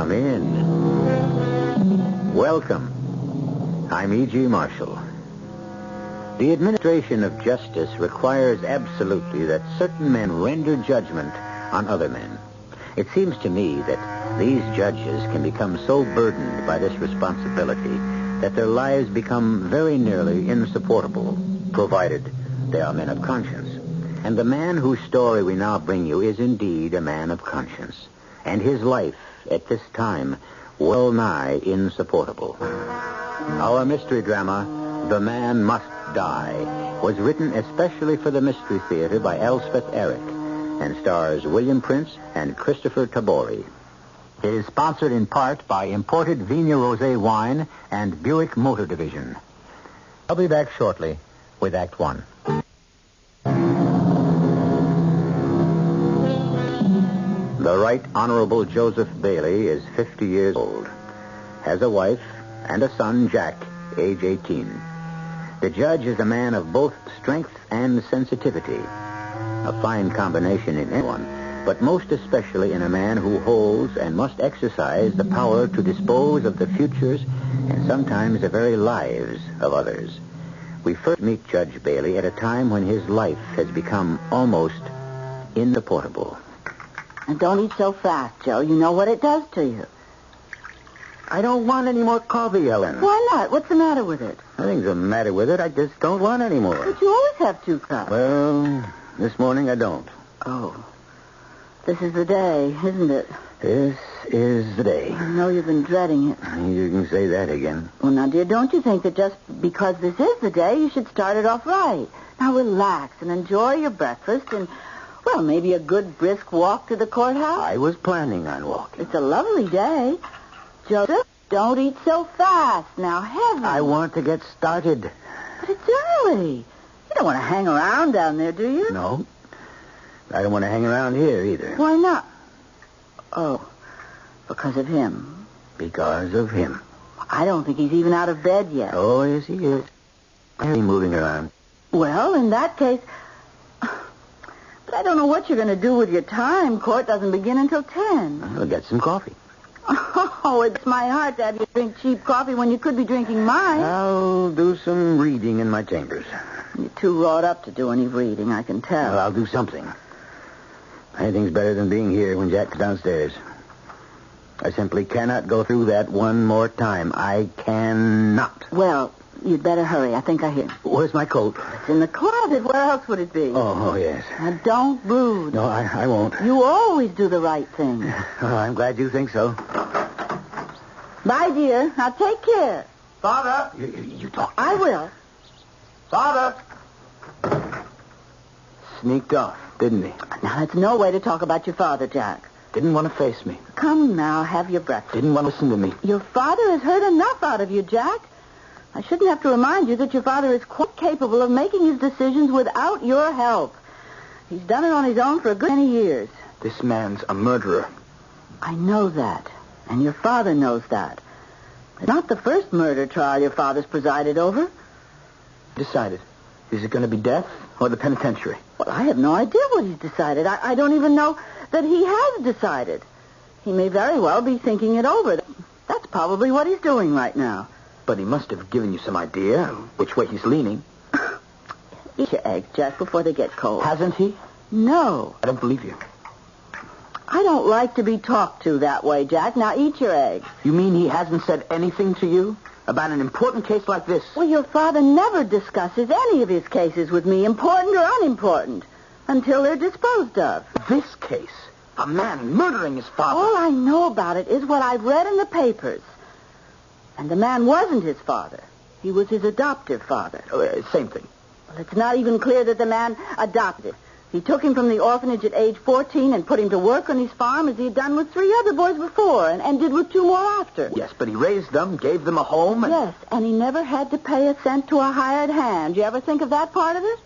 Come in. Welcome. I'm E.G. Marshall. The administration of justice requires absolutely that certain men render judgment on other men. It seems to me that these judges can become so burdened by this responsibility that their lives become very nearly insupportable, provided they are men of conscience. And the man whose story we now bring you is indeed a man of conscience, and his life at this time well nigh insupportable. Our mystery drama, The Man Must Die, was written especially for the Mystery Theater by Elspeth Eric and stars William Prince and Christopher Tabori. It is sponsored in part by imported Vigna Rosé wine and Buick Motor Division. I'll be back shortly with Act One. The Right Honorable Joseph Bailey is 50 years old, has a wife and a son, Jack, age 18. The judge is a man of both strength and sensitivity, a fine combination in anyone, but most especially in a man who holds and must exercise the power to dispose of the futures and sometimes the very lives of others. We first meet Judge Bailey at a time when his life has become almost insupportable. And don't eat so fast, Joe. You know what it does to you. I don't want any more coffee, Ellen. Why not? What's the matter with it? Nothing's the matter with it. I just don't want any more. But you always have 2 cups. Well, this morning I don't. Oh. This is the day, isn't it? This is the day. I know you've been dreading it. You can say that again. Well, now, dear, don't you think that just because this is the day, you should start it off right? Now, relax and enjoy your breakfast and, well, maybe a good brisk walk to the courthouse. I was planning on walking. It's a lovely day. Joseph, don't eat so fast. Now, heaven. I want to get started. But it's early. You don't want to hang around down there, do you? No. I don't want to hang around here either. Why not? Oh, because of him. Because of him. I don't think he's even out of bed yet. Oh, yes, he is. I hear him moving around. Well, in that case... But I don't know what you're going to do with your time. Court doesn't begin until 10. I'll get some coffee. Oh, it's my heart to have you drink cheap coffee when you could be drinking mine. I'll do some reading in my chambers. You're too wrought up to do any reading, I can tell. Well, I'll do something. Anything's better than being here when Jack's downstairs. I simply cannot go through that one more time. I cannot. Well, you'd better hurry. I think I hear. Where's my coat? It's in the closet. Where else would it be? Oh, yes. Now, don't brood. No, I won't. You always do the right thing. Oh, I'm glad you think so. Bye, dear. Now, take care. Father! You talk. I will. Father! Sneaked off, didn't he? Now, that's no way to talk about your father, Jack. Didn't want to face me. Come now, have your breakfast. Didn't want to listen to me. Your father has heard enough out of you, Jack. I shouldn't have to remind you that your father is quite capable of making his decisions without your help. He's done it on his own for a good many years. This man's a murderer. I know that, and your father knows that. It's not the first murder trial your father's presided over. Decided. Is it going to be death or the penitentiary? Well, I have no idea what he's decided. I don't even know that he has decided. He may very well be thinking it over. That's probably what he's doing right now. But he must have given you some idea which way he's leaning. Eat your eggs, Jack, before they get cold. Hasn't he? No. I don't believe you. I don't like to be talked to that way, Jack. Now eat your eggs. You mean he hasn't said anything to you about an important case like this? Well, your father never discusses any of his cases with me, important or unimportant, until they're disposed of. This case? A man murdering his father? All I know about it is what I've read in the papers. And the man wasn't his father. He was his adoptive father. Same thing. Well, it's not even clear that the man adopted him. He took him from the orphanage at age 14 and put him to work on his farm as he had done with 3 other boys before and did with 2 more after. Yes, but he raised them, gave them a home. Yes, and he never had to pay a cent to a hired hand. You ever think of that part of it?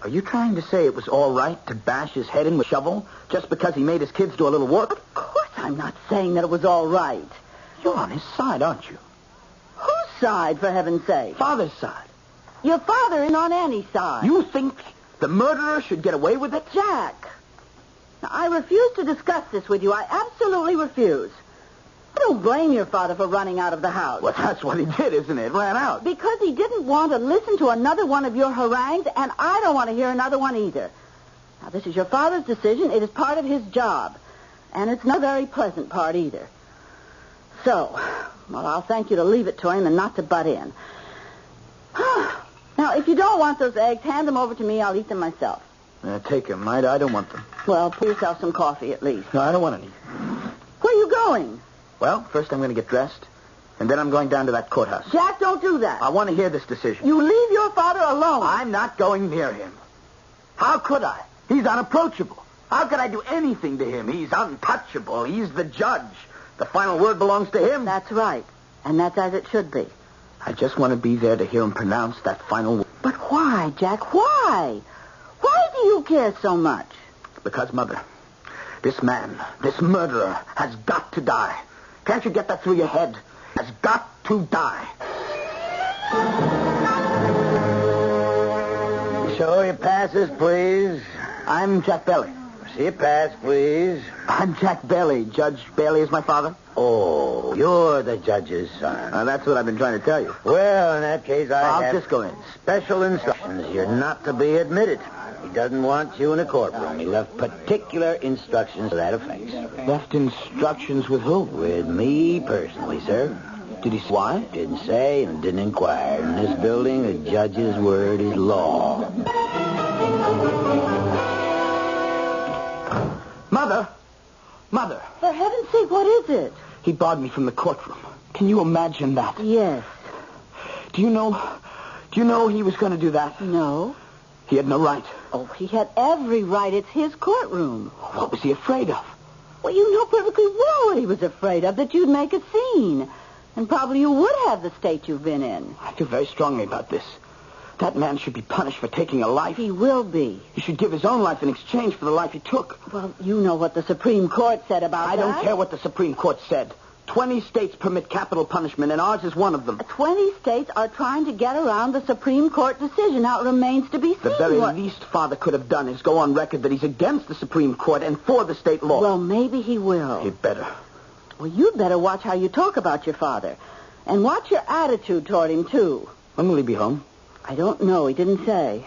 Are you trying to say it was all right to bash his head in with a shovel just because he made his kids do a little work? Of course I'm not saying that it was all right. You're on his side, aren't you? Whose side, for heaven's sake? Father's side. Your father isn't on any side. You think the murderer should get away with it? Jack, now, I refuse to discuss this with you. I absolutely refuse. don't blame your father for running out of the house. Well, that's what he did, isn't it? Ran out. Because he didn't want to listen to another one of your harangues, and I don't want to hear another one either. Now, this is your father's decision. It is part of his job. And it's not a very pleasant part either. So, well, I'll thank you to leave it to him and not to butt in. Now, if you don't want those eggs, hand them over to me. I'll eat them myself. Take them. I don't want them. Well, pour yourself some coffee at least. No, I don't want any. Where are you going? Well, first I'm going to get dressed, and then I'm going down to that courthouse. Jack, don't do that. I want to hear this decision. You leave your father alone. I'm not going near him. How could I? He's unapproachable. How could I do anything to him? He's untouchable. He's the judge. The final word belongs to him. That's right. And that's as it should be. I just want to be there to hear him pronounce that final word. But why, Jack? Why? Why do you care so much? Because, Mother, this man, this murderer, has got to die. Can't you get that through your head? Has got to die. Show your passes, please. I'm Jack Bailey. See your pass, please. I'm Jack Bailey. Judge Bailey is my father. Oh, you're the judge's son. That's what I've been trying to tell you. Well, in that case, I'll have just go in. special instructions. You're not to be admitted. He doesn't want you in a courtroom. He left particular instructions to that effect. Left instructions with who? With me personally, sir. Did he say why? Didn't say and didn't inquire. In this building, the judge's word is law. Mother. For heaven's sake, what is it? He barred me from the courtroom. Can you imagine that? Yes. Do you know he was going to do that? No. He had no right. Oh, he had every right. It's his courtroom. What was he afraid of? Well, you know perfectly well what he was afraid of, that you'd make a scene. And probably you would have the state you've been in. I feel very strongly about this. That man should be punished for taking a life. He will be. He should give his own life in exchange for the life he took. Well, you know what the Supreme Court said about that. I don't care what the Supreme Court said. 20 states permit capital punishment, and ours is one of them. 20 states are trying to get around the Supreme Court decision. Now, it remains to be seen. The very least Father could have done is go on record that he's against the Supreme Court and for the state law. Well, maybe he will. He'd better. Well, you'd better watch how you talk about your father. And watch your attitude toward him, too. When will he be home? I don't know. He didn't say.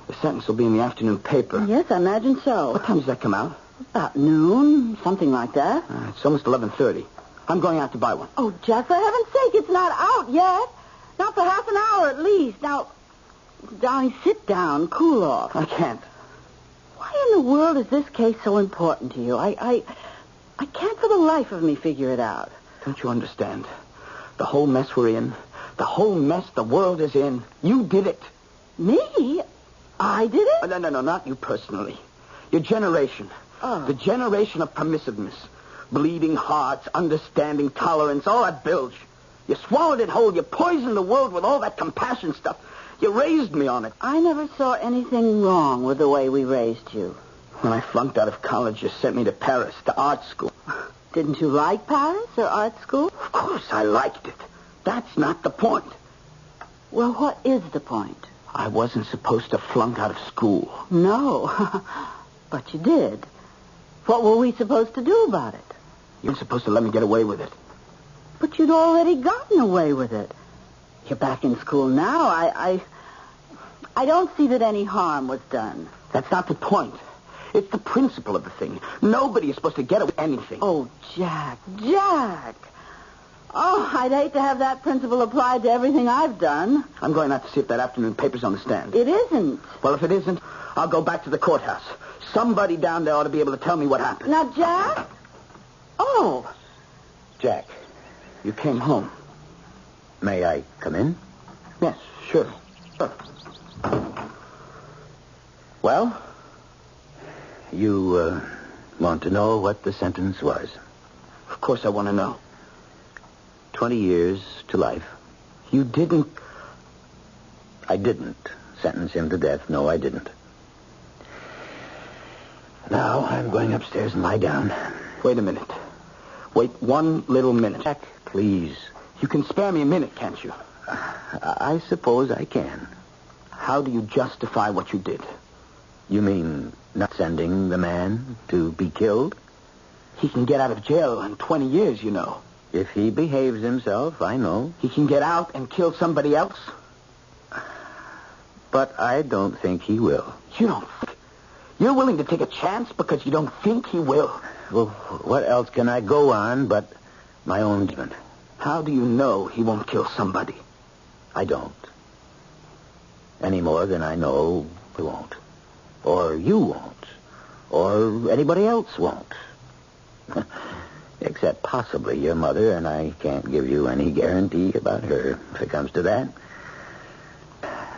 The sentence will be in the afternoon paper. Yes, I imagine so. What time does that come out? About noon, something like that. It's almost 11:30. I'm going out to buy one. Oh, Jack, for heaven's sake, it's not out yet. Not for half an hour at least. Now, darling, sit down, cool off. I can't. Why in the world is this case so important to you? I can't for the life of me figure it out. Don't you understand? The whole mess we're in, the whole mess the world is in, you did it. Me? I did it? No, not you personally. Your generation. Oh. The generation of permissiveness. Bleeding hearts, understanding, tolerance, all that bilge. You swallowed it whole. You poisoned the world with all that compassion stuff. You raised me on it. I never saw anything wrong with the way we raised you. When I flunked out of college, you sent me to Paris, to art school. Didn't you like Paris or art school? Of course I liked it. That's not the point. Well, what is the point? I wasn't supposed to flunk out of school. No, but you did. What were we supposed to do about it? You weren't supposed to let me get away with it. But you'd already gotten away with it. You're back in school now. I don't see that any harm was done. That's not the point. It's the principle of the thing. Nobody is supposed to get away with anything. Oh, Jack. Oh, I'd hate to have that principle applied to everything I've done. I'm going out to see if that afternoon paper's on the stand. It isn't. Well, if it isn't, I'll go back to the courthouse. Somebody down there ought to be able to tell me what happened. Now, Jack? Oh. Jack, you came home. May I come in? Yes, sure. Well, you want to know what the sentence was? Of course I want to know. 20 years to life. You didn't... I didn't sentence him to death. No, I didn't. Now I'm going upstairs and lie down. Wait a minute. Wait one little minute. Jack, please. You can spare me a minute, can't you? I suppose I can. How do you justify what you did? You mean not sending the man to be killed? He can get out of jail in 20 years, you know. If he behaves himself, I know. He can get out and kill somebody else? But I don't think he will. You don't think? You're willing to take a chance because you don't think he will? Well, what else can I go on but my own judgment? How do you know he won't kill somebody? I don't. Any more than I know he won't. Or you won't. Or anybody else won't. Except possibly your mother, and I can't give you any guarantee about her if it comes to that.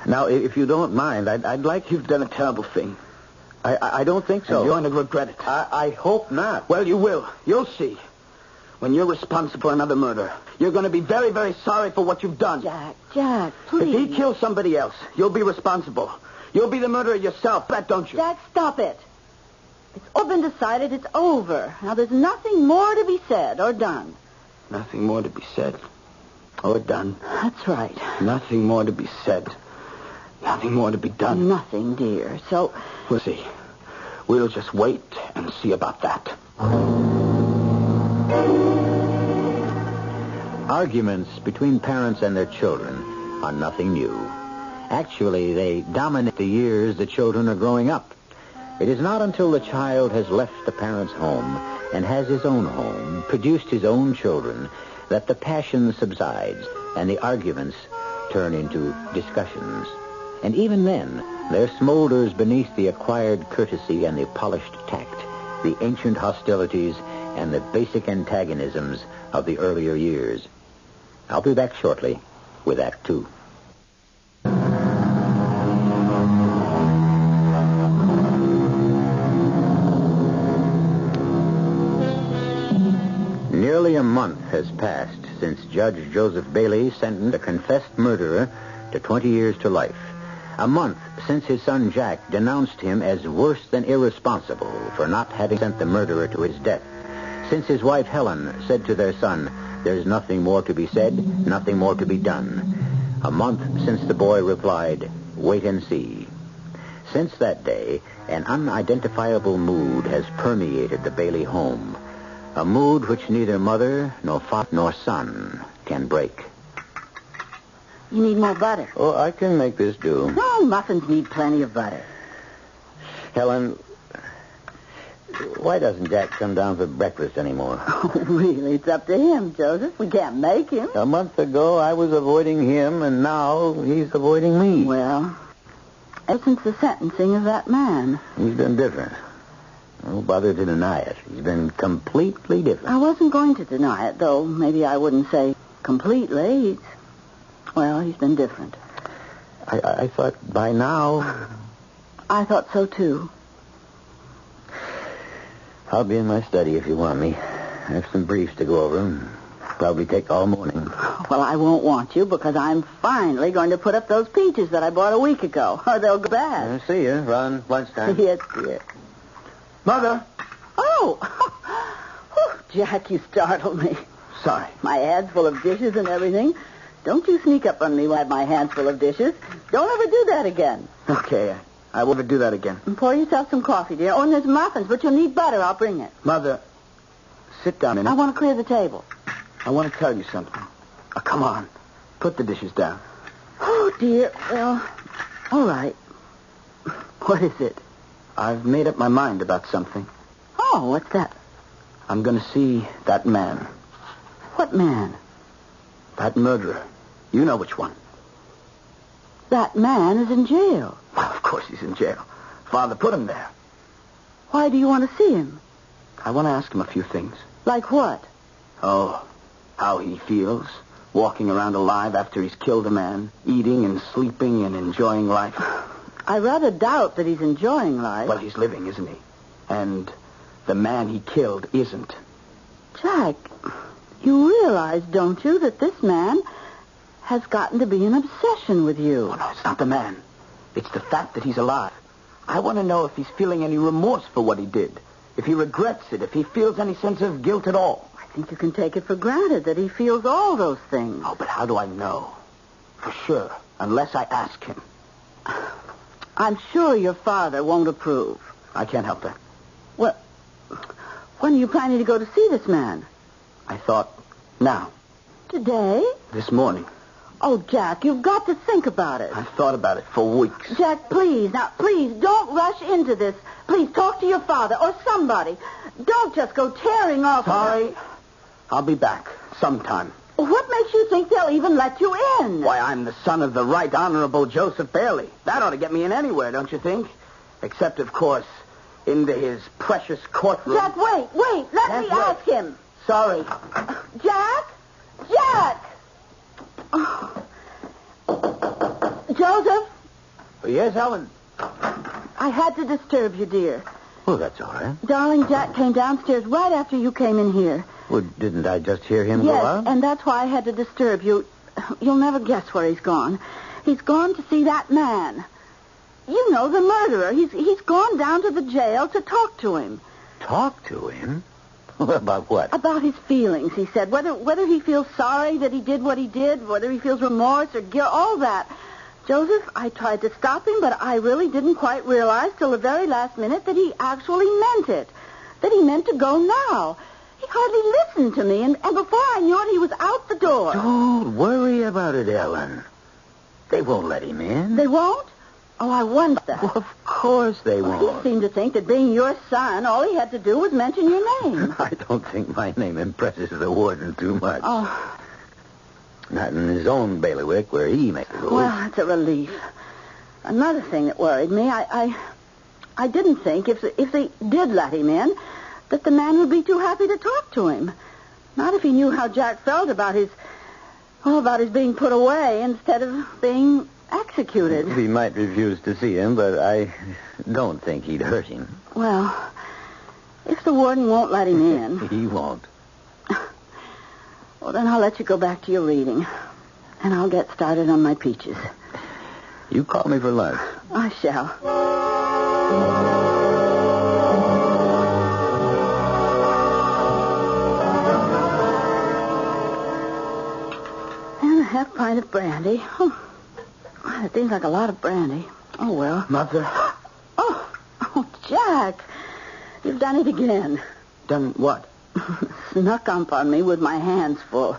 Now, if you don't mind, I'd like... You've done a terrible thing. I don't think so. And you're going to regret it. I hope not. Well, you will. You'll see. When you're responsible for another murder, you're going to be very, very sorry for what you've done. Jack, please. If he kills somebody else, you'll be responsible. You'll be the murderer yourself, that don't you? Jack, stop it. It's all been decided. It's over. Now, there's nothing more to be said or done. Nothing more to be said or done. That's right. Nothing more to be said. Nothing more to be done. Nothing, dear. So... We'll see. We'll just wait and see about that. Arguments between parents and their children are nothing new. Actually, they dominate the years the children are growing up. It is not until the child has left the parent's home and has his own home, produced his own children, that the passion subsides and the arguments turn into discussions. And even then, there smolders beneath the acquired courtesy and the polished tact, the ancient hostilities and the basic antagonisms of the earlier years. I'll be back shortly with Act Two. Nearly a month has passed since Judge Joseph Bailey sentenced a confessed murderer to 20 years to life. A month since his son Jack denounced him as worse than irresponsible for not having sent the murderer to his death. Since his wife Helen said to their son, "There's nothing more to be said, nothing more to be done." A month since the boy replied, "Wait and see." Since that day, an unidentifiable mood has permeated the Bailey home. A mood which neither mother, nor father, nor son can break. You need more butter. Oh, I can make this do. No, muffins need plenty of butter. Helen, why doesn't Jack come down for breakfast anymore? Oh, really? It's up to him, Joseph. We can't make him. A month ago, I was avoiding him, and now he's avoiding me. Well, ever since the sentencing of that man. He's been different. Don't bother to deny it. He's been completely different. I wasn't going to deny it, though maybe I wouldn't say completely. He's been different. I thought by now... I thought so, too. I'll be in my study if you want me. I have some briefs to go over. Probably take all morning. Well, I won't want you because I'm finally going to put up those peaches that I bought a week ago, or they'll go bad. I'll see you around lunchtime. Yes, dear. Mother! Oh! Jack, you startled me. Sorry. My head's full of dishes and everything. Don't you sneak up on me when I have my hands full of dishes. Don't ever do that again. Okay, I won't ever do that again. And pour yourself some coffee, dear. Oh, and there's muffins, but you'll need butter. I'll bring it. Mother, sit down a minute. I want to clear the table. I want to tell you something. Come on. Put the dishes down. Oh, dear. Well, all right. What is it? I've made up my mind about something. Oh, what's that? I'm going to see that man. What man? That murderer. You know which one. That man is in jail. Well, of course he's in jail. Father put him there. Why do you want to see him? I want to ask him a few things. Like what? Oh, how he feels, walking around alive after he's killed a man, eating and sleeping and enjoying life. I rather doubt that he's enjoying life. Well, he's living, isn't he? And the man he killed isn't. Jack, you realize, don't you, that this man has gotten to be an obsession with you? Oh, no, it's not the man. It's the fact that he's alive. I want to know if he's feeling any remorse for what he did, if he regrets it, if he feels any sense of guilt at all. I think you can take it for granted that he feels all those things. Oh, but how do I know? For sure, unless I ask him. I'm sure your father won't approve. I can't help that. Well, when are you planning to go to see this man? I thought Now. Today? This morning. Oh, Jack, you've got to think about it. I've thought about it for weeks. Jack, please, don't rush into this. Please, talk to your father or somebody. Don't just go tearing off. Sorry. I'll be back sometime. What makes you think they'll even let you in? Why, I'm the son of the Right Honorable Joseph Bailey. That ought to get me in anywhere, don't you think? Except, of course, into his precious courtroom. Jack, wait. Let me ask him. Sorry. Jack? Oh. Joseph? Yes, Helen? I had to disturb you, dear. Oh, that's all right. Darling, Jack came downstairs right after you came in here. Well, didn't I just hear him go out? Yes, and that's why I had to disturb you. You'll never guess where he's gone. He's gone to see that man. You know, the murderer. He's gone down to the jail to talk to him. Talk to him? About what? About his feelings, he said. Whether he feels sorry that he did what he did, whether he feels remorse or guilt, all that. Joseph, I tried to stop him, but I really didn't quite realize till the very last minute that he actually meant it. That he meant to go now. He hardly listened to me, and before I knew it, he was out the door. Don't worry about it, Ellen. They won't let him in. They won't? Oh, I wonder. Well, of course they won't. Well, he seemed to think that being your son, all he had to do was mention your name. I don't think my name impresses the warden too much. Oh. Not in his own bailiwick where he makes the rules. Well, that's a relief. Another thing that worried me, I didn't think if they did let him in, that the man would be too happy to talk to him. Not if he knew how Jack felt about his being put away instead of being executed. He might refuse to see him, but I don't think he'd hurt him. Well, if the warden won't let him in... He won't. Well, then I'll let you go back to your reading. And I'll get started on my peaches. You call me for lunch. I shall. And a half pint of brandy. Oh, it seems like a lot of brandy. Oh, well. Mother. Oh, Jack. You've done it again. Done what? Snuck up on me with my hands full.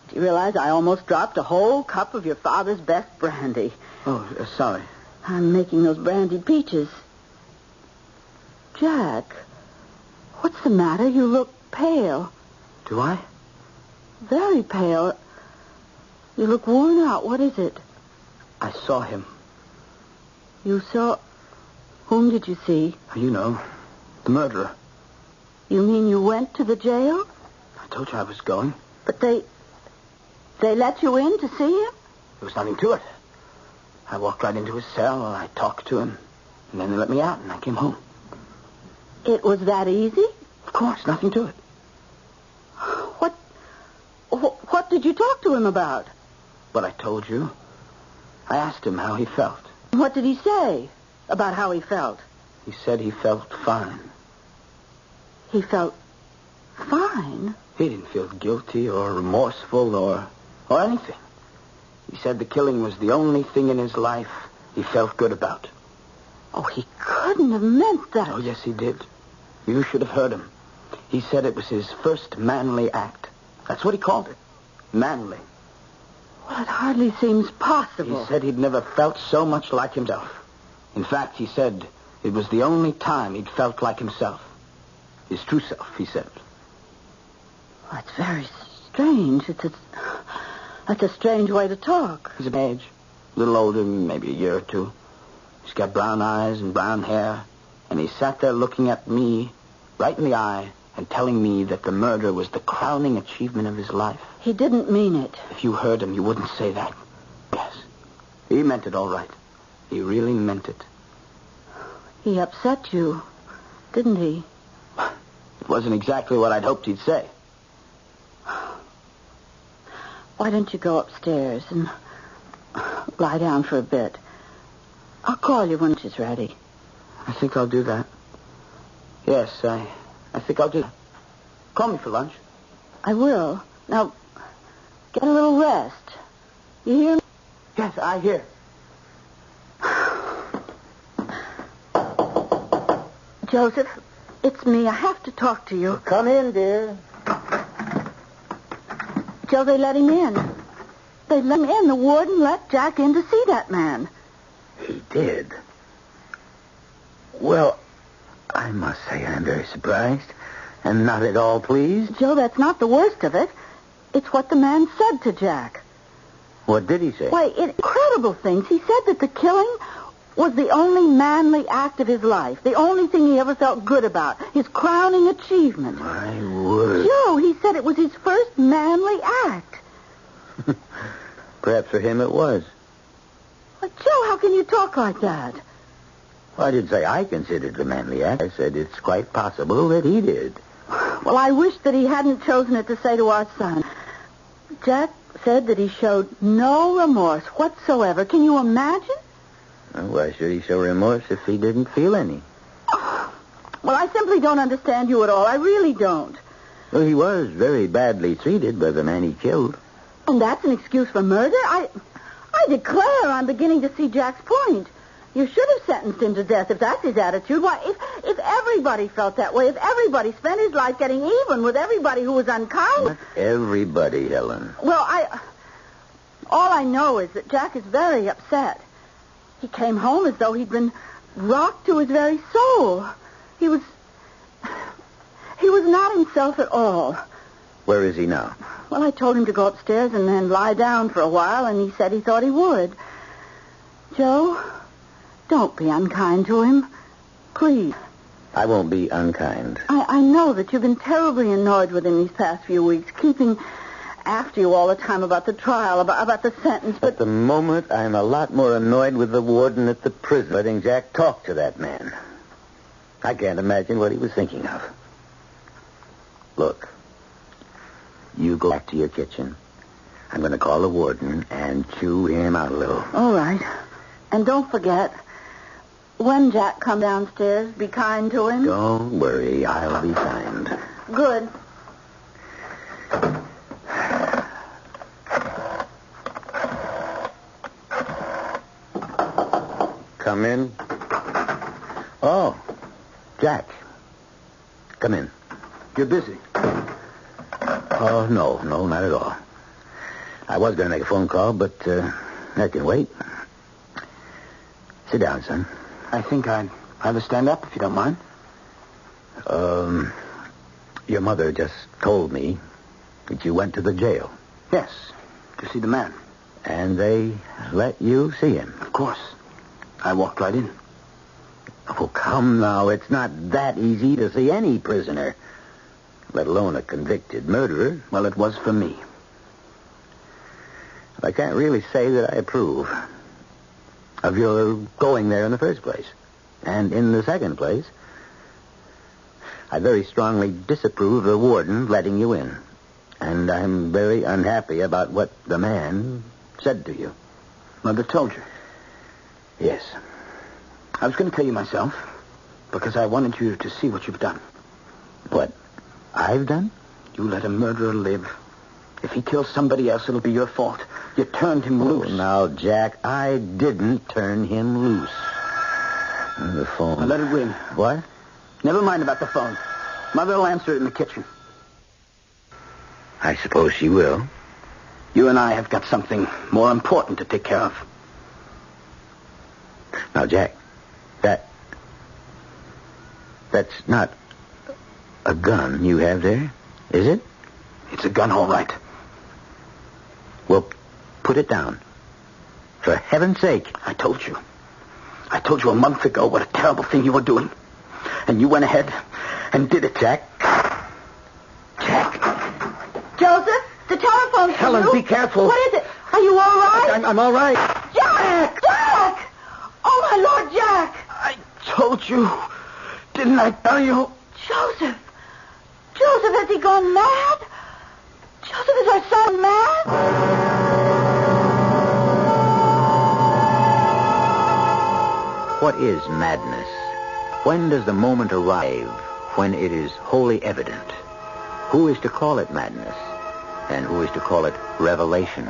Do you realize I almost dropped a whole cup of your father's best brandy? Oh, sorry. I'm making those brandied peaches. Jack, what's the matter? You look pale. Do I? Very pale. You look worn out. What is it? I saw him. You saw... Whom did you see? You know, the murderer. You mean you went to the jail? I told you I was going. But they let you in to see him? There was nothing to it. I walked right into his cell, and I talked to him. And then they let me out, and I came home. It was that easy? Of course, nothing to it. What did you talk to him about? What I told you. I asked him how he felt. What did he say about how he felt? He said he felt fine. He felt fine? He didn't feel guilty or remorseful or anything. He said the killing was the only thing in his life he felt good about. Oh, he couldn't have meant that. Oh, yes, he did. You should have heard him. He said it was his first manly act. That's what he called it. Manly. Well, it hardly seems possible. He said he'd never felt so much like himself. In fact, he said it was the only time he'd felt like himself. His true self, he said. Well, that's very strange. That's a strange way to talk. He's of age. A little older, maybe a year or two. He's got brown eyes and brown hair. And he sat there looking at me right in the eye and telling me that the murder was the crowning achievement of his life. He didn't mean it. If you heard him, you wouldn't say that. Yes. He meant it all right. He really meant it. He upset you, didn't he? It wasn't exactly what I'd hoped he'd say. Why don't you go upstairs and lie down for a bit? I'll call you when she's ready. I think I'll do that. Yes, I think I'll do that. Call me for lunch. I will. Now, get a little rest. You hear me? Yes, I hear. Joseph, it's me. I have to talk to you. Come in, dear. Joe, they let him in. They let him in. The warden let Jack in to see that man. He did? Well, I must say I'm very surprised and not at all pleased. Joe, that's not the worst of it. It's what the man said to Jack. What did he say? Why, incredible things. He said that the killing was the only manly act of his life, the only thing he ever felt good about, his crowning achievement. My word. Joe, he said it was his first manly act. Perhaps for him it was. But, Joe, how can you talk like that? Well, I didn't say I considered it a manly act. I said it's quite possible that he did. Well, I wish that he hadn't chosen it to say to our son. Jack said that he showed no remorse whatsoever. Can you imagine? Well, why should he show remorse if he didn't feel any? Well, I simply don't understand you at all. I really don't. Well, he was very badly treated by the man he killed. And that's an excuse for murder? I declare I'm beginning to see Jack's point. You should have sentenced him to death if that's his attitude. Why, if everybody felt that way, if everybody spent his life getting even with everybody who was unkind... Not everybody, Helen. Well, all I know is that Jack is very upset. He came home as though he'd been rocked to his very soul. He was not himself at all. Where is he now? Well, I told him to go upstairs and then lie down for a while, and he said he thought he would. Joe, don't be unkind to him. Please. I won't be unkind. I know that you've been terribly annoyed with him these past few weeks, keeping after you all the time about the trial, about the sentence, but... At the moment, I'm a lot more annoyed with the warden at the prison, letting Jack talk to that man. I can't imagine what he was thinking of. Look, you go back to your kitchen. I'm going to call the warden and chew him out a little. All right. And don't forget, when Jack comes downstairs, be kind to him. Don't worry, I'll be kind. Good. Come in. Oh, Jack. Come in. You're busy. Oh, no, not at all. I was going to make a phone call, but that can wait. Sit down, son. I think I'd rather stand up, if you don't mind. Your mother just told me that you went to the jail. Yes, to see the man. And they let you see him? Of course. I walked right in. Oh, come now. It's not that easy to see any prisoner, let alone a convicted murderer. Well, it was for me. I can't really say that I approve of your going there in the first place. And in the second place, I very strongly disapprove of the warden letting you in. And I'm very unhappy about what the man said to you. Mother told you? Yes. I was going to tell you myself, because I wanted you to see what you've done. What I've done? You let a murderer live. If he kills somebody else, it'll be your fault. You turned him loose. Oh, now, Jack, I didn't turn him loose. The phone. Now let it ring. What? Never mind about the phone. Mother will answer it in the kitchen. I suppose she will. You and I have got something more important to take care of. Now, Jack, that's not a gun you have there, is it? It's a gun, all right. Well, put it down. For heaven's sake. I told you a month ago what a terrible thing you were doing. And you went ahead and did it, Jack. Jack. Joseph, the telephone's Helen, for you. be careful. What is it? Are you all right? I'm all right. Jack! Jack! Oh, my Lord, Jack! I told you. Didn't I tell you? Joseph, has he gone mad? Joseph, is our son mad? What is madness? When does the moment arrive when it is wholly evident? Who is to call it madness? And who is to call it revelation?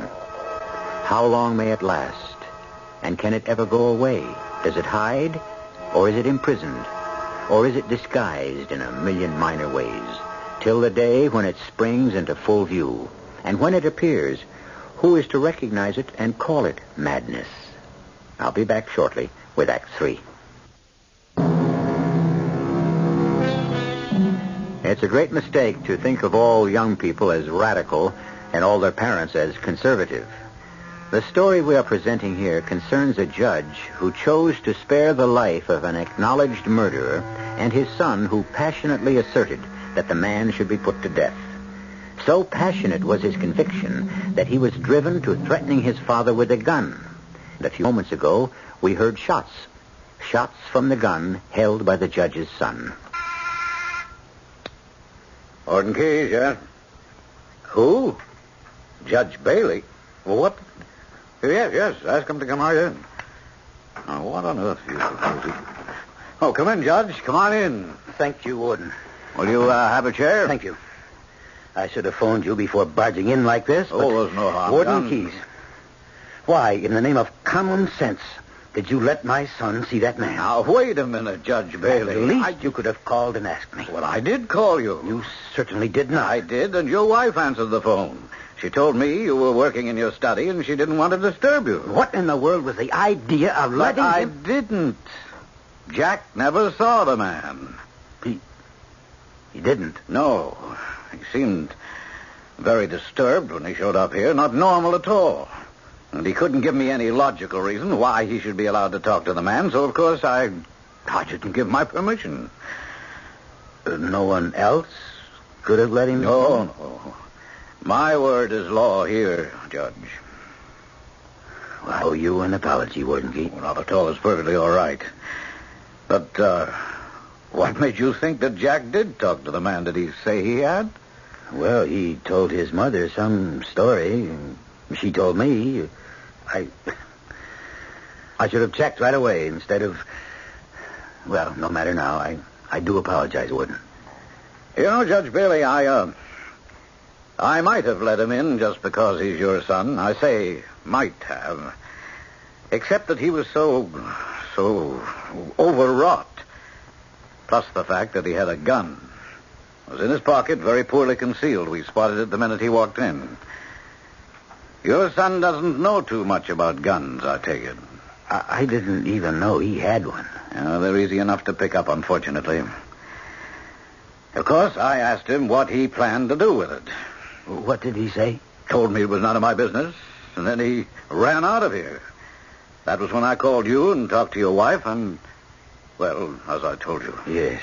How long may it last? And can it ever go away? Does it hide? Or is it imprisoned? Or is it disguised in a million minor ways? Till the day when it springs into full view, And when it appears, who is to recognize it and call it madness? I'll be back shortly with Act 3. It's a great mistake to think of all young people as radical and all their parents as conservative. The story we are presenting here concerns a judge who chose to spare the life of an acknowledged murderer and his son who passionately asserted that the man should be put to death. So passionate was his conviction that he was driven to threatening his father with a gun. And a few moments ago, we heard shots from the gun held by the judge's son. Warden Keyes, yeah? Who? Judge Bailey? Well, what? Yes. Ask him to come right in. Now, what on earth do you suppose he... Oh, come in, Judge. Come on in. Thank you, Warden. Will you have a chair? Thank you. I should have phoned you before barging in like this. Oh, there's no harm Warden done. Keyes, why, in the name of common sense, did you let my son see that man? Now, wait a minute, Judge Bailey. At least you could have called and asked me. Well, I did call you. You certainly did not. I did, and your wife answered the phone. She told me you were working in your study, and she didn't want to disturb you. What in the world was the idea of letting I him... didn't. Jack never saw the man. He didn't? No. He seemed very disturbed when he showed up here. Not normal at all. And he couldn't give me any logical reason why he should be allowed to talk to the man, so of course I didn't give my permission. No one else could have let him... No. My word is law here, Judge. Well, I owe you an apology, Warden Key. Well, not at all. It's perfectly all right. But, what made you think that Jack did talk to the man? Did he say he had? Well, he told his mother some story. She told me. I should have checked right away instead of... Well, no matter now. I do apologize, Warden. You know, Judge Bailey, I might have let him in just because he's your son. I say might have. Except that he was so overwrought. Plus the fact that he had a gun. It was in his pocket, very poorly concealed. We spotted it the minute he walked in. Your son doesn't know too much about guns, I take it. I didn't even know he had one. Yeah, they're easy enough to pick up, unfortunately. Of course, I asked him what he planned to do with it. What did he say? Told me it was none of my business, and then he ran out of here. That was when I called you and talked to your wife, and, well, as I told you. Yes.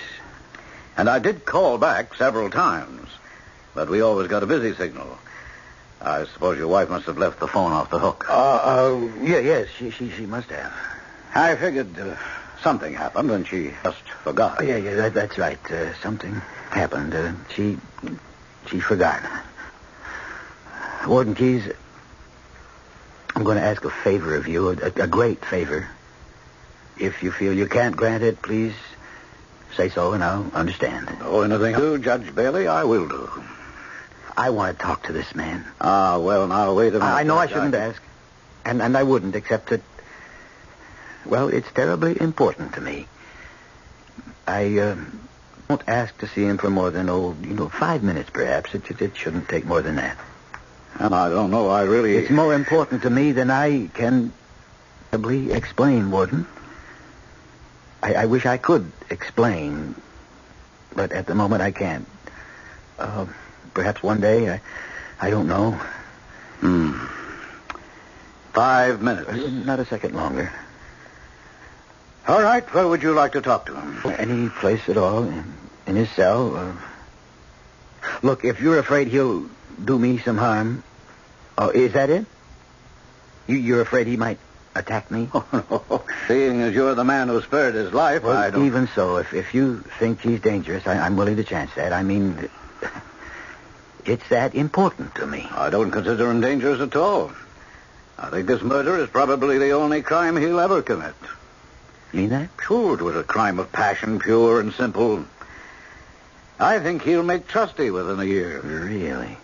And I did call back several times, but we always got a busy signal. I suppose your wife must have left the phone off the hook. Yes, she must have. I figured something happened, and she just forgot. Yeah, that's right. Something happened. She forgot. Warden Keyes, I'm going to ask a favor of you, a great favor. If you feel you can't grant it, please say so, and I'll understand. Oh, anything I do, Judge Bailey, I will do. I want to talk to this man. Well, now, wait a minute. I know I shouldn't ask, and I wouldn't, except that, well, it's terribly important to me. I won't ask to see him for more than, 5 minutes, perhaps. It shouldn't take more than that. And I don't know, It's more important to me than I can probably explain, Warden. I wish I could explain, but at the moment I can't. Perhaps one day, I don't know. 5 minutes. Not a second longer. All right, where would you like to talk to him? Any place at all, in his cell. Look, if you're afraid he'll do me some harm, is that it? You're afraid he might attack me? Oh, no. Seeing as you're the man who spared his life, well, I don't... Even so, if you think he's dangerous, I'm willing to chance that. I mean, it's that important to me. I don't consider him dangerous at all. I think this murder is probably the only crime he'll ever commit. You mean that? Sure, it was a crime of passion, pure and simple. I think he'll make trustee within a year. Really?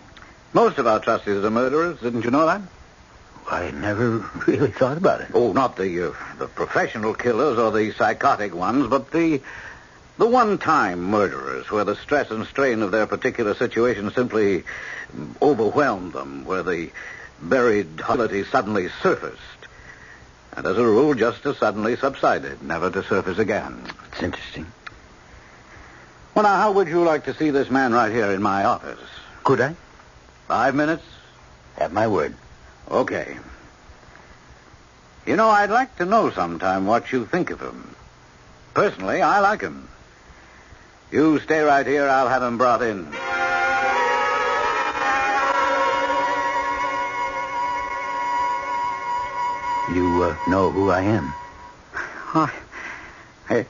Most of our trustees are murderers. Didn't you know that? I never really thought about it. Oh, not the professional killers or the psychotic ones, but the The one-time murderers, where the stress and strain of their particular situation simply overwhelmed them, where the buried hostility suddenly surfaced, and as a rule just as suddenly subsided, never to surface again. It's interesting. Well, now, how would you like to see this man right here in my office? Could I? 5 minutes? Have my word. Okay. You know, I'd like to know sometime what you think of him. Personally, I like him. You stay right here. I'll have him brought in. You know who I am? Oh, I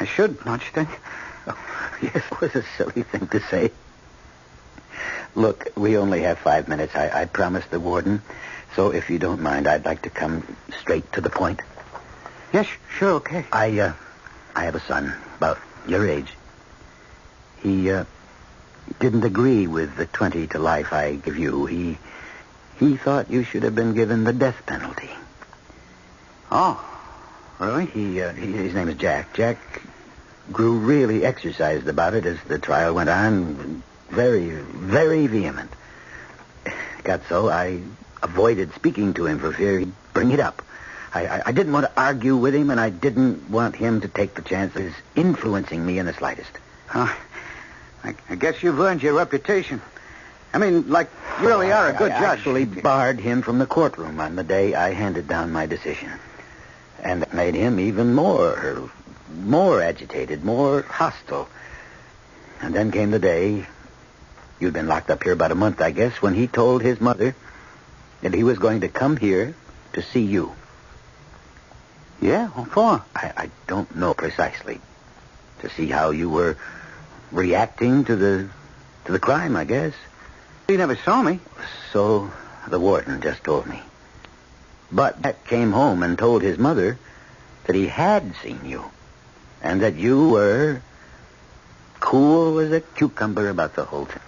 should, don't you think? Oh, yes, it was a silly thing to say. Look, we only have 5 minutes. I promised the warden. So if you don't mind, I'd like to come straight to the point. Yes, sure, okay. I have a son, about your age. He didn't agree with the 20 to life I give you. He thought you should have been given the death penalty. Oh, really? His name is Jack. Jack grew really exercised about it as the trial went on. Very, very vehement. Got so I avoided speaking to him for fear he'd bring it up. I didn't want to argue with him, and I didn't want him to take the chances influencing me in the slightest. I guess you've earned your reputation. I mean, like, you really are a good judge. I actually barred him from the courtroom on the day I handed down my decision. And it made him even more agitated, more hostile. And then came the day, you'd been locked up here about a month, I guess, when he told his mother that he was going to come here to see you. Yeah, what for? I don't know precisely. To see how you were reacting to the crime, I guess. He never saw me. So the warden just told me. But Jack came home and told his mother that he had seen you. And that you were cool as a cucumber about the whole thing.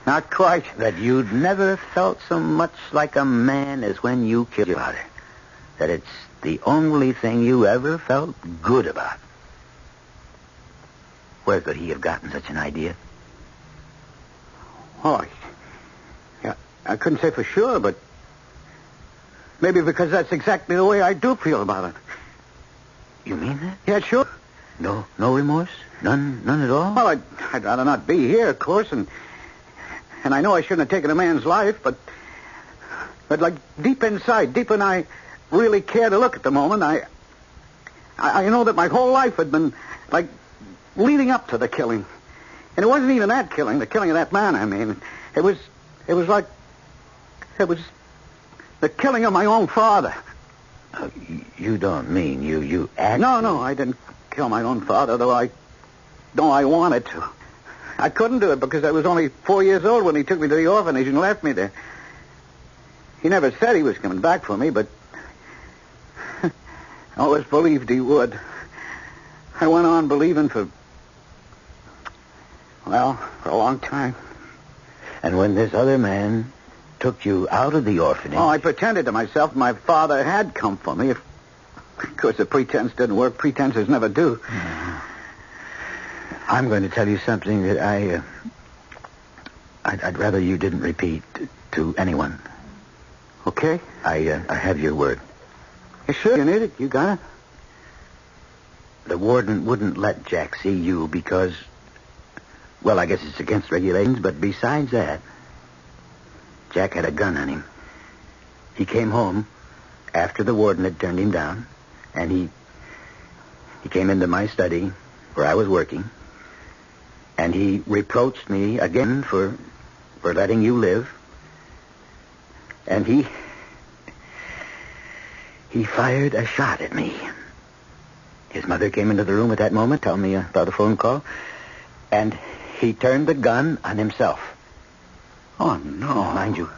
Not quite. That you'd never felt so much like a man as when you killed your father. That it's the only thing you ever felt good about. Where could he have gotten such an idea? Oh, I couldn't say for sure, but maybe because that's exactly the way I do feel about it. You mean that? Yeah, sure. No remorse? None at all? Well, I'd rather not be here, of course, and I know I shouldn't have taken a man's life, but like deep inside, deep when I really care to look at the moment, I know that my whole life had been like leading up to the killing. And it wasn't even that killing, the killing of that man, I mean. It was the killing of my own father. You don't mean you actually... No, I didn't kill my own father, though I wanted to. I couldn't do it because I was only 4 years old when he took me to the orphanage and left me there. He never said he was coming back for me, but I always believed he would. I went on believing for a long time. And when this other man took you out of the orphanage... Oh, I pretended to myself my father had come for me. Of course, the pretense didn't work. Pretenses never do. I'm going to tell you something that I'd rather you didn't repeat to anyone. Okay? I have your word. You sure you need it? You got it? The warden wouldn't let Jack see you because... Well, I guess it's against regulations, but besides that, Jack had a gun on him. He came home after the warden had turned him down, and he came into my study where I was working, and he reproached me again for letting you live, and he fired a shot at me. His mother came into the room at that moment, telling me about a phone call, and he turned the gun on himself. Oh, no. Mind you,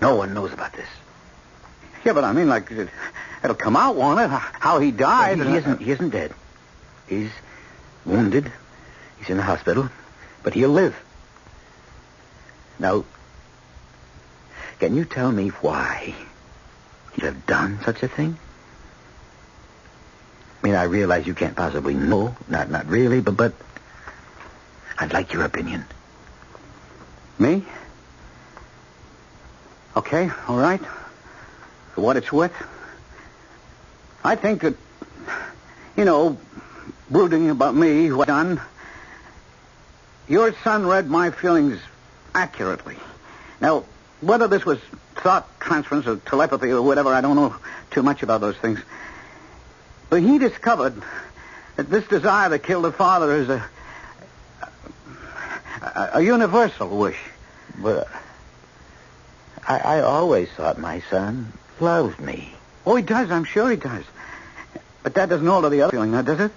no one knows about this. Yeah, but I mean, like, it'll come out, won't it? How he died. He isn't dead. He's wounded. He's in the hospital. But he'll live. Now, can you tell me why he'd have done such a thing? I mean, I realize you can't possibly know. Not really, but I'd like your opinion. Me? Okay, all right. For what it's worth. I think that, brooding about me, what I've done, your son read my feelings accurately. Now, whether this was thought transference or telepathy or whatever, I don't know too much about those things. But he discovered that this desire to kill the father is a universal wish. But I always thought my son loved me. Oh, he does. I'm sure he does. But that doesn't alter the other feeling, now, does it?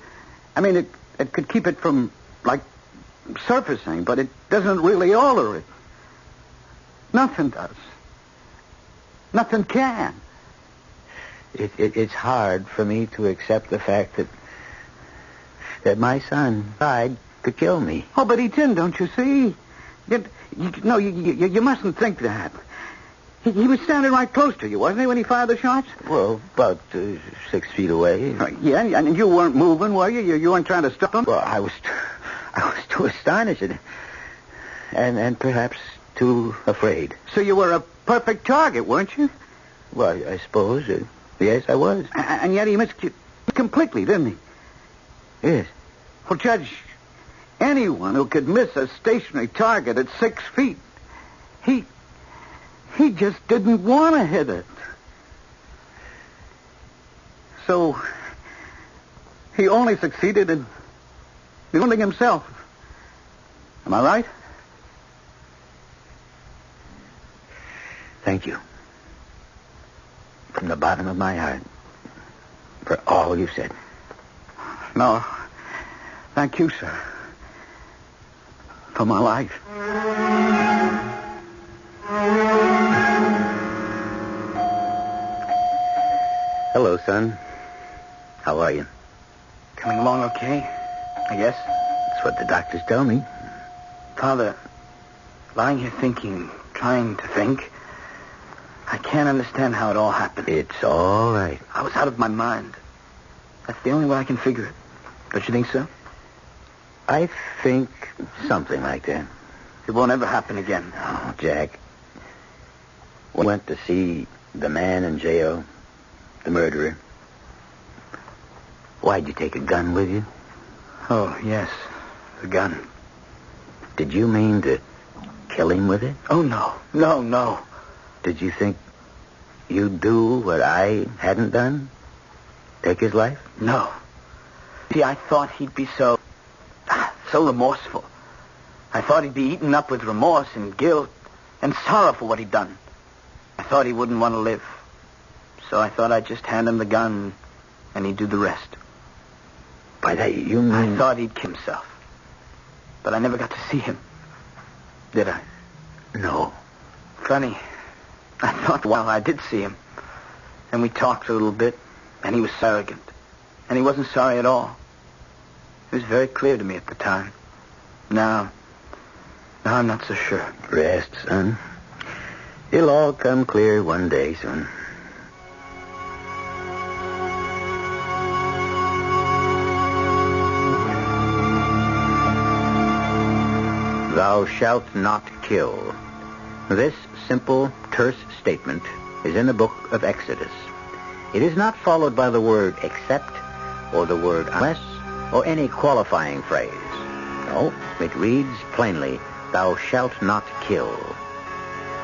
I mean, it could keep it from, surfacing, but it doesn't really alter it. Nothing does. Nothing can. It's hard for me to accept the fact that my son tried to kill me. Oh, but he didn't, don't you see? You mustn't think that. He was standing right close to you, wasn't he, when he fired the shots? Well, about 6 feet away. Yeah, and you weren't moving, were you? You weren't trying to stop him? Well, I was too astonished and perhaps too afraid. So you were a perfect target, weren't you? Well, I suppose. Yes, I was. And yet he missed you completely, didn't he? Yes. Well, Judge, anyone who could miss a stationary target at 6 feet, he just didn't want to hit it. So he only succeeded in wounding himself. Am I right? Thank you. From the bottom of my heart. For all you said. No. Thank you, sir. For my life. Hello, son. How are you? Coming along okay, I guess. That's what the doctors tell me. Father, lying here thinking, trying to think, I can't understand how it all happened. It's all right. I was out of my mind. That's the only way I can figure it. Don't you think so? I think something like that. It won't ever happen again. Oh, Jack. We went to see the man in jail, the murderer. Why'd you take a gun with you? Oh, yes, the gun. Did you mean to kill him with it? Oh, no. No. Did you think you'd do what I hadn't done? Take his life? No. See, I thought he'd be so remorseful. I thought he'd be eaten up with remorse and guilt and sorrow for what he'd done. I thought he wouldn't want to live. So I thought I'd just hand him the gun and he'd do the rest. By that, you mean... I thought he'd kill himself. But I never got to see him. Did I? No. Funny. I thought, well, I did see him. And we talked a little bit, and he was arrogant. And he wasn't sorry at all. It was very clear to me at the time. Now I'm not so sure. Rest, son. It'll all come clear one day, son. Thou shalt not kill. This simple, terse statement is in the book of Exodus. It is not followed by the word except or the word unless or any qualifying phrase. No, it reads plainly, thou shalt not kill.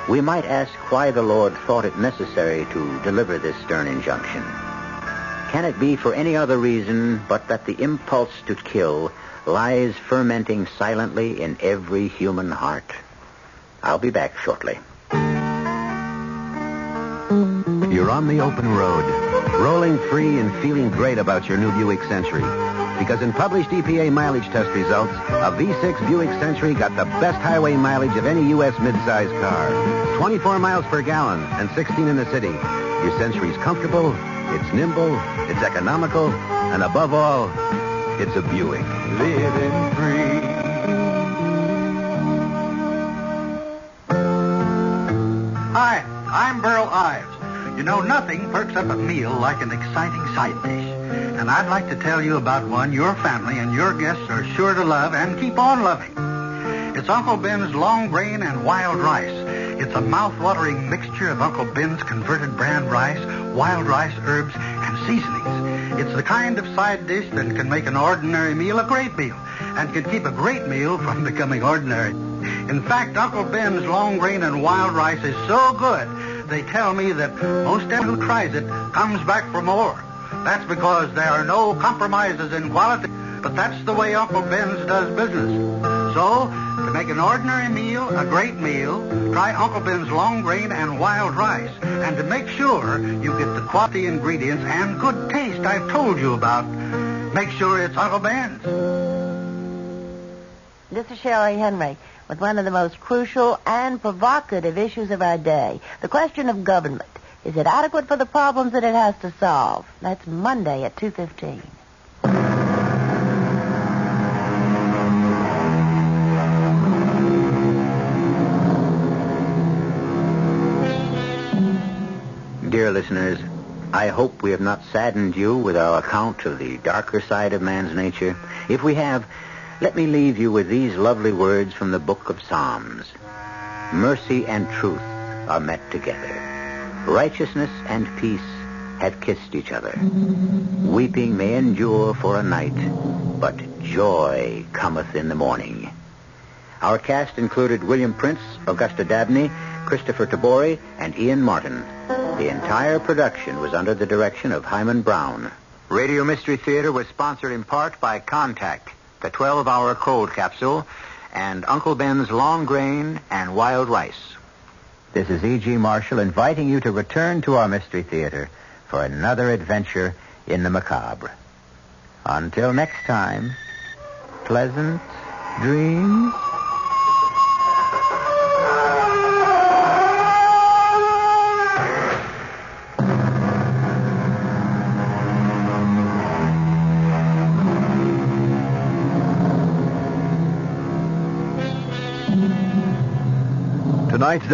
We might ask why the Lord thought it necessary to deliver this stern injunction. Can it be for any other reason but that the impulse to kill lies fermenting silently in every human heart? I'll be back shortly. You're on the open road, rolling free and feeling great about your new Buick Century. Because in published EPA mileage test results, a V6 Buick Century got the best highway mileage of any U.S. midsize car. 24 miles per gallon and 16 in the city. Your Century's comfortable, it's nimble, it's economical, and above all, it's a Buick. Living free. Hi, I'm Burl Ives. You know, nothing perks up a meal like an exciting side dish. And I'd like to tell you about one your family and your guests are sure to love and keep on loving. It's Uncle Ben's long grain and wild rice. It's a mouth-watering mixture of Uncle Ben's converted bran rice, wild rice, herbs, and seasonings. It's the kind of side dish that can make an ordinary meal a great meal and can keep a great meal from becoming ordinary. In fact, Uncle Ben's long grain and wild rice is so good, they tell me that most anyone who tries it comes back for more. That's because there are no compromises in quality, but that's the way Uncle Ben's does business. So, to make an ordinary meal a great meal, try Uncle Ben's long grain and wild rice. And to make sure you get the quality ingredients and good taste I've told you about, make sure it's Uncle Ben's. This is Shelley Henry with one of the most crucial and provocative issues of our day, the question of government. Is it adequate for the problems that it has to solve? That's Monday at 2:15. Dear listeners, I hope we have not saddened you with our account of the darker side of man's nature. If we have, let me leave you with these lovely words from the book of Psalms. Mercy and truth are met together. Righteousness and peace have kissed each other. Weeping may endure for a night, but joy cometh in the morning. Our cast included William Prince, Augusta Dabney, Christopher Tabori, and Ian Martin. The entire production was under the direction of Himan Brown. Radio Mystery Theater was sponsored in part by Contact, the 12-hour cold capsule, and Uncle Ben's long grain and wild rice. This is E.G. Marshall inviting you to return to our Mystery Theater for another adventure in the macabre. Until next time, pleasant dreams. Tonight's